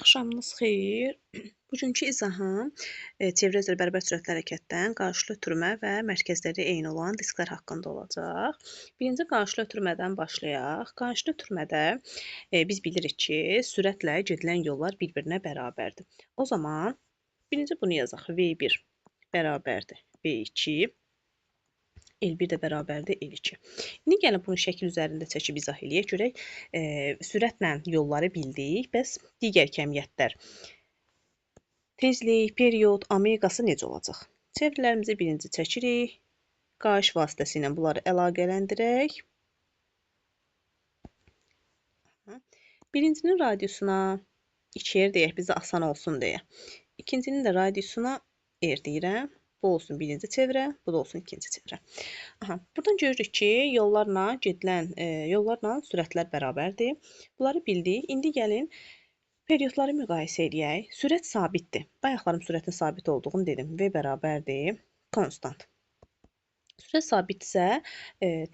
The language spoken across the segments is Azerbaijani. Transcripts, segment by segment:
Axşamınız xeyir. Bugünkü izahım çevrə üzrə bərabər sürətli hərəkətdən qarşılı ötürmə və mərkəzləri eyni olan disklər haqqında olacaq. Birinci qarşılı ötürmədən başlayaq. Qarşılı ötürmədə biz bilirik ki, sürətlə gedilən yollar bir-birinə bərabərdir. O zaman birinci bunu yazaq. V1 bərabərdir V2. L1 də bərabərdir L2. İndi gəlin bunu şəkil üzərində çəkib izah eləyək. Görək, sürətlə yolları bildik. Bəs digər kəmiyyətlər, tezlik, period, omegası necə olacaq? Çevrələrimizi birinci çəkirik. Qayış vasitəsilə bunları əlaqələndirək. Birincinin radiusuna 2R deyək, bizə asan olsun deyə. İkincinin də radiusuna R deyirəm. Bu olsun birinci çevrə, bu da olsun ikinci çevrə. Buradan görürük ki, yollarla sürətlər bərabərdir. Bunları bildik. İndi gəlin periodları müqayisə edək. Sürət sabitdir. Bayaqlarım sürətin sabit olduğunu dedim. V bərabərdir konstant. Sürət sabitsə,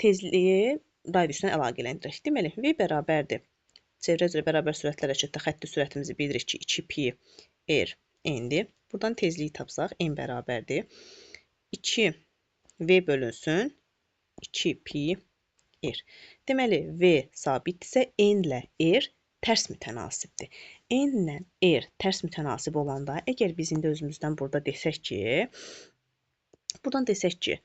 tezliyi radiusla əlaqələndirək. Deməli, V bərabərdir. Çevrə üzrə bərabər sürətlər hərəkətdə xətti sürətimizi bilirik ki, 2pi r n-dir. Buradan tezliyi tapsaq, n bərabərdir. 2v bölünsün 2pi r. Deməli, v sabitdirsə, n ilə r tərs mütənasibdir. N ilə r tərs mütənasib olanda, əgər biz indi özümüzdən burada desək ki,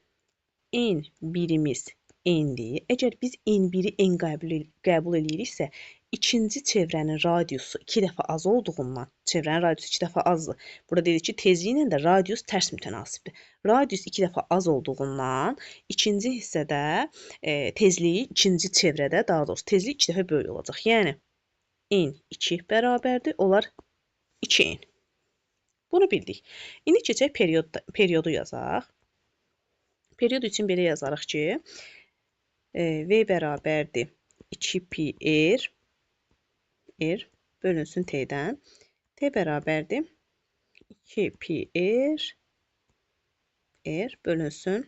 n birimiz n-dir. Əgər biz n1-i n qəbul ediriksə, ikinci çevrənin radiusu 2 dəfə az olduğundan, çevrənin radiusu 2 dəfə azdır. Burada dedik ki, tezliyi ilə də radius tərs mütənasibdir. Radius 2 dəfə az olduğundan, ikinci hissədə tezliyi ikinci çevrədə, daha doğrusu tezliyi 2 dəfə böyük olacaq. Yəni, n 2 bərabərdir, onlar 2n. Bunu bildik. İndi keçək periodu yazaq. Period üçün belə yazarıq ki, V bərabərdir 2pi r bölünsün t-dən. T bərabərdir 2pi r bölünsün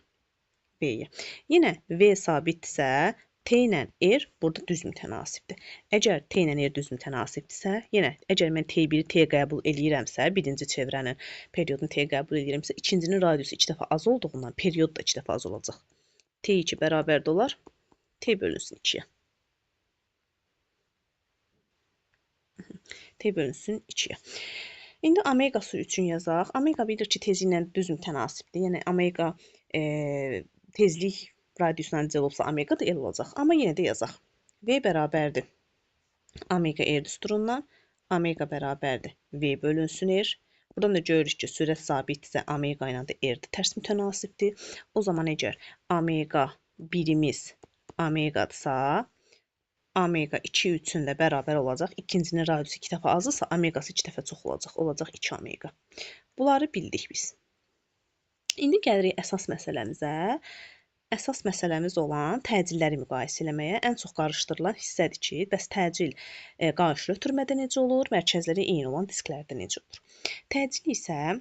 v-yə. Yenə V sabitdirsə, T ilə R burada düz mütənasibdir. Əgər T ilə R düz mütənasibdirsə, yenə əgər mən T1-i T qəbul eləyirəmsə, birinci çevrənin periodunu T qəbul eləyirəmsə, ikincinin radiusu 2 dəfə az olduğundan period da 2 dəfə az olacaq. T2 bərabərdir olar T bölünsün 2-yə. T bölünsün 2-yə. İndi omegası üçün yazaq. Omega bilir ki, tezliyi ilə düz mütənasibdir. Yəni, omega tezlik radiusla necə olsa, omega da L olacaq. Amma yenə də yazaq. V bərabərdir omega R düsturundan. Omega bərabərdir V bölünsün R. Buradan da görürük ki, sürət sabitdirsə, omega ilə də R də tərs mütənasibdir. O zaman əgər omega birimiz omegadırsa, omega 2 üçün də bərabər olacaq. İkincinin radiusu 2 dəfə azdırsa, omegası 2 dəfə çox olacaq. Olacaq 2 omega. Bunları bildik biz. İndi gəlirik əsas məsələmizə. Əsas məsələmiz olan təcilləri müqayisə eləməyə. Ən çox qarışdırılan hissədir ki, bəs təcil qarşılı ötürmədə necə olur, mərkəzləri eyni olan disklərdə necə olur? Təcil isə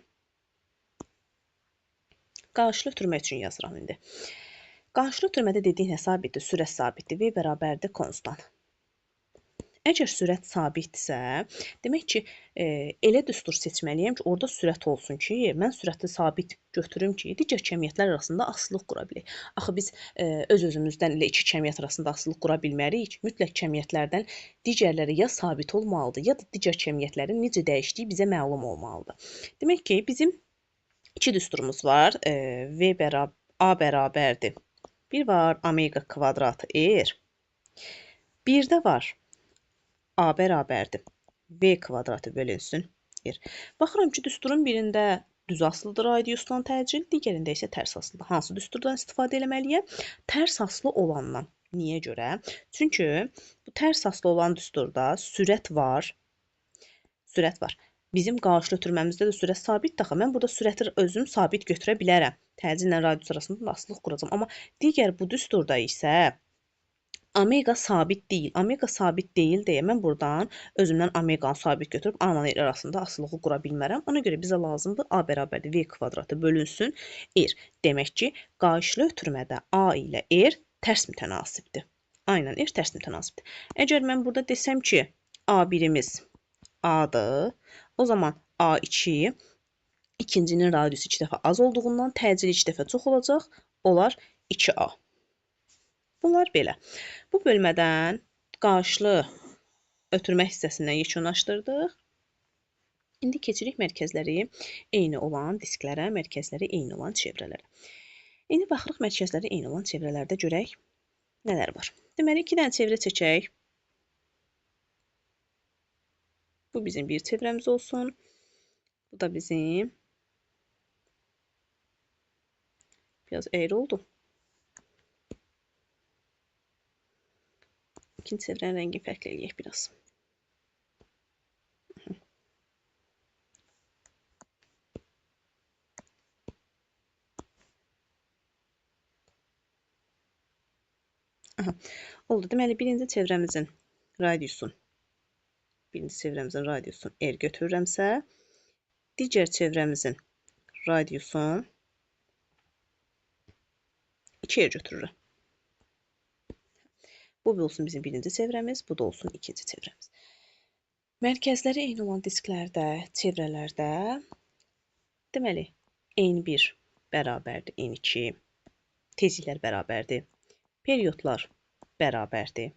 qarşılı ötürmə üçün yazıram indi. Qarşılı ötürmədə dediyinə sabitdir, sürət sabitdir. V bərabərdir konstant. Əgər sürət sabitdirsə, demək ki, elə düstur seçməliyəm ki, orada sürət olsun ki, mən sürəti sabit götürüm ki, digər kəmiyyətlər arasında asılılıq qura bilək. Axı biz öz-özümüzdən ilə iki kəmiyyət arasında asılılıq qura bilmərik. Mütləq kəmiyyətlərdən digərləri ya sabit olmalıdır, ya da digər kəmiyyətlərin necə dəyişdiyi bizə məlum olmalıdır. Demək ki, bizim iki düsturumuz var. A bərabərdir. Bir var omega kvadratı R. Bir də var A bərabərdir. V kvadratı bölünsün R. Baxıram ki, düsturun birində düz asılıdır radiusdan təcil, digərində isə tərs asılıdır. Hansı düsturdan istifadə eləməliyəm? Tərs asılı olandan. Niyə görə? Çünki bu tərs asılı olan düsturda sürət var. Bizim qarşılı ötürməmizdə də sürət sabitdir. Axı, mən burada sürəti özüm sabit götürə bilərəm. Təcil ilə radius arasında asılılıq quracam. Amma digər bu düsturda isə omega sabit deyil. Omega sabit deyil deyə mən buradan özümdən omeganı sabit götürüb A ilə R arasında asılılığı qura bilmərəm. Ona görə bizə lazımdır A bərabərdir V kvadratı bölünsün R. Demək ki, qarşılı ötürmədə A ilə R tərs mütənasibdir. A ilə R tərs mütənasibdir. Əgər mən burada desəm ki, A birimiz A-dır. O zaman A2 ikincinin radiusu 2 dəfə az olduğundan təcili 2 dəfə çox olacaq. Olar 2A. Bunlar belə. Bu bölmədən qarşılı ötürmə hissəsindən yekunlaşdırdıq. İndi keçirik mərkəzləri eyni olan disklərə, mərkəzləri eyni olan çevrələrə. İndi baxırıq mərkəzləri eyni olan çevrələrdə görək nələr var. Deməli, 2 dənə çevrə çəkək. Bu bizim bir çevrəmiz olsun. Bu da bizim. Biraz eğri oldu. İkinci çevrənin rəngini fərqli eləyək biraz. Aha, oldu. Deməli, birinci çevrəmizin radiusun R götürürəmsə, digər çevrəmizin radiusun 2R götürürəm. Bu olsun bizim birinci çevrəmiz, bu da olsun ikinci çevrəmiz. Mərkəzləri eyni olan disklərdə, çevrələrdə deməli, N1 bərabərdir N2, tezliklər bərabərdir, periodlar bərabərdir,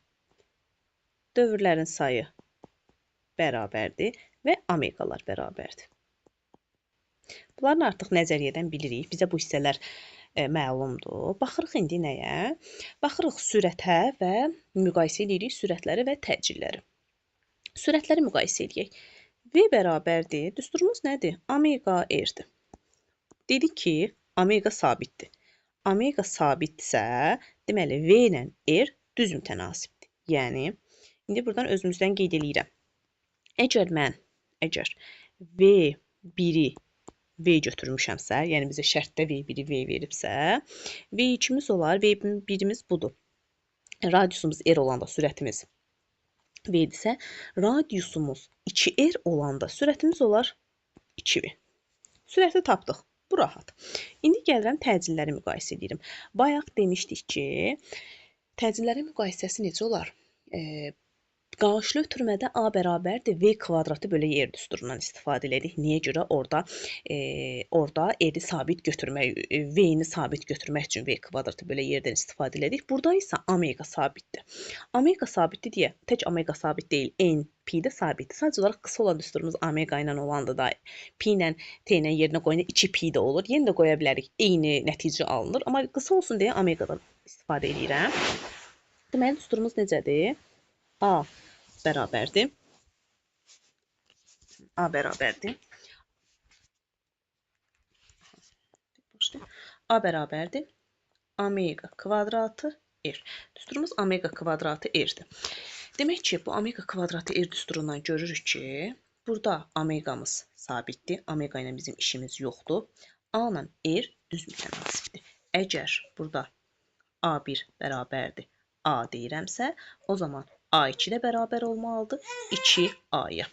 dövrlərin sayı bərabərdir və omeqalar bərabərdir. Bunların artıq nəzəriyyədən bilirik. Bizə bu hissələr məlumdur. Baxırıq indi nəyə? Baxırıq sürətə və müqayisə edirik sürətləri və təcilləri. Sürətləri müqayisə edək. V bərabərdir. Düsturumuz nədir? Omega R-dir. Dedik ki, omega sabitdir. Omega sabitsə, deməli V ilə R düz mütənasibdir. Yəni, indi buradan özümüzdən qeyd edirəm. Əgər V1-i V götürmüşəmsə, yəni bizə şərtdə V1-i V veribsə, V2-miz olar, V1-imiz budur. Radiusumuz R olanda sürətimiz V-dirsə, radiusumuz 2R olanda sürətimiz olar 2V. Sürəti tapdıq. Bu rahat. İndi gəlirəm təcilləri müqayisə edirəm. Bayaq demişdik ki, təcillərin müqayisəsi necə olar? Qarşılı ötürmədə A bərabərdir V kvadratı bölü R düsturundan istifadə edirik. Niyə görə? Orada R-i sabit götürmək, V-ni sabit götürmək üçün V kvadratı bölü R-dən istifadə edirik. Burada isə omega sabitdir. Omega sabitdir deyə tək omega sabit deyil, N, pi də sabitdir. Sadəcə olaraq qısa olan düsturumuz omega ilə olanda da pi ilə t ilə yerinə qoyanda 2pi də olur. Yenə də qoya bilərik. Eyni nəticə alınır. Amma qısa olsun deyə omegadan istifadə edirəm. Deməli, düsturumuz necədir? A bərabərdir. A bərabərdir. Omega kvadratı R. Düsturumuz omega kvadratı R-dir. Demək ki, bu omega kvadratı R düsturundan görürük ki, burada omegamız sabitdir. Omega ilə bizim işimiz yoxdur. A ilə R düz mütənasibdir. Əgər burada A1 bərabərdir A deyirəmsə, o zaman A2 də bərabər olmalıdır 2A-ya.